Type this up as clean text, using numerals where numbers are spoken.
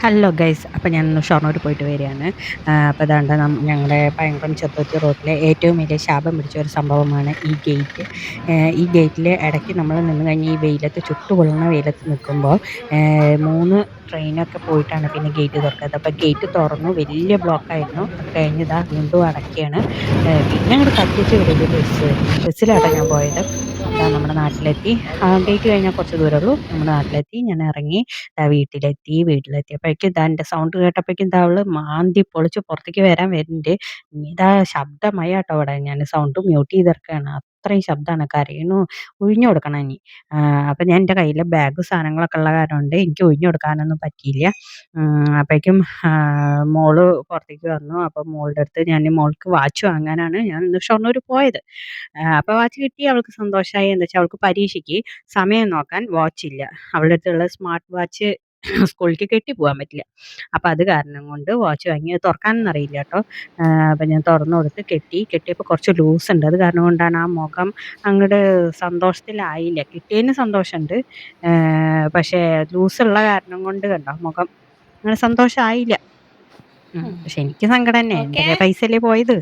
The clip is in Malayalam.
ഹലോ ഗൈസ്, അപ്പോൾ ഞാനൊന്ന് ഷൊർണൂർ പോയിട്ട് വരികയാണ്. അപ്പോൾ ഇതാണ്ട് ഞങ്ങളുടെ പയങ്കുളം ചെറുതുരുത്തി റോഡിലെ ഏറ്റവും വലിയ ശാപം പിടിച്ച ഒരു സംഭവമാണ് ഈ ഗേറ്റ്. ഈ ഗേറ്റിൽ ഇടയ്ക്ക് നമ്മൾ നിന്ന് കഴിഞ്ഞ് ഈ വെയിലത്ത് ചുട്ടുപൊള്ളുന്ന വെയിലത്ത് നിൽക്കുമ്പോൾ 3 ട്രെയിനൊക്കെ പോയിട്ടാണ് പിന്നെ ഗേറ്റ് തുറക്കുന്നത്. അപ്പോൾ ഗേറ്റ് തുറന്നു, വലിയ ബ്ലോക്കായിരുന്നു. അത് കഴിഞ്ഞ് ഇതാ വീണ്ടും അടയ്ക്കുകയാണ്. പിന്നെ അങ്ങോട്ട് കത്തിച്ച് വിടല് ബസ്സിലാട്ടോ ഞാൻ പോയത്. ഇതാ നമ്മുടെ നാട്ടിലെത്തി. ഗേറ്റ് കഴിഞ്ഞാൽ കുറച്ച് ദൂരമുള്ളൂ, നമ്മുടെ നാട്ടിലെത്തി. ഞാൻ ഇറങ്ങി വീട്ടിലെത്തിയപ്പോഴേക്കും ഇതാ എൻ്റെ സൗണ്ട് കേട്ടപ്പോഴേക്കും ഇതാ അവള് മാന്തി പൊളിച്ച് പുറത്തേക്ക് വരാൻ വരുന്നുണ്ട്. ഇതാ ശബ്ദമയാട്ടോ അവിടെ. ഞാൻ സൗണ്ട് മ്യൂട്ട് ചെയ്തിറക്കുകയാണ്. അത്രയും ശബ്ദമാണ്, കരയണു. ഒഴിഞ്ഞു കൊടുക്കണം ഇനി. അപ്പം ഞാൻ എൻ്റെ കയ്യിൽ ബാഗ് സാധനങ്ങളൊക്കെ ഉള്ള കാരണം കൊണ്ട് എനിക്ക് ഒഴിഞ്ഞു കൊടുക്കാനൊന്നും പറ്റിയില്ല. അപ്പോഴേക്കും മോള് പുറത്തേക്ക് വന്നു. അപ്പം മോളുടെ അടുത്ത് ഞാൻ മോൾക്ക് വാച്ച് വാങ്ങാനാണ് ഞാൻ ഇന്ന് ഷൊർണൂർ പോയത്. അപ്പോൾ വാച്ച് കിട്ടി, അവൾക്ക് സന്തോഷമായി. എന്താ വെച്ചാൽ അവൾക്ക് പരീക്ഷയ്ക്ക് സമയം നോക്കാൻ വാച്ചില്ല. അവളുടെ അടുത്തുള്ള സ്മാർട്ട് വാച്ച് സ്കൂളിലേക്ക് കെട്ടി പോകാൻ പറ്റില്ല. അപ്പം അത് കാരണം കൊണ്ട് വാച്ച് വാങ്ങി. അത് തുറക്കാനൊന്നും അറിയില്ല കേട്ടോ. അപ്പം ഞാൻ തുറന്നു കൊടുത്ത് കെട്ടിയപ്പോൾ കുറച്ച് ലൂസ് ഉണ്ട്. അത് കാരണം കൊണ്ടാണ് ആ മുഖം അങ്ങോട്ട് സന്തോഷത്തിലായില്ല. കിട്ടിയതിന് സന്തോഷമുണ്ട്, പക്ഷേ ലൂസുള്ള കാരണം കൊണ്ട് കണ്ടോ മുഖം അങ്ങനെ സന്തോഷമായില്ല. പക്ഷെ എനിക്ക് സങ്കടം തന്നെ, ഓക്കെ. എൻ്റെ പൈസ അല്ലേ പോയത്.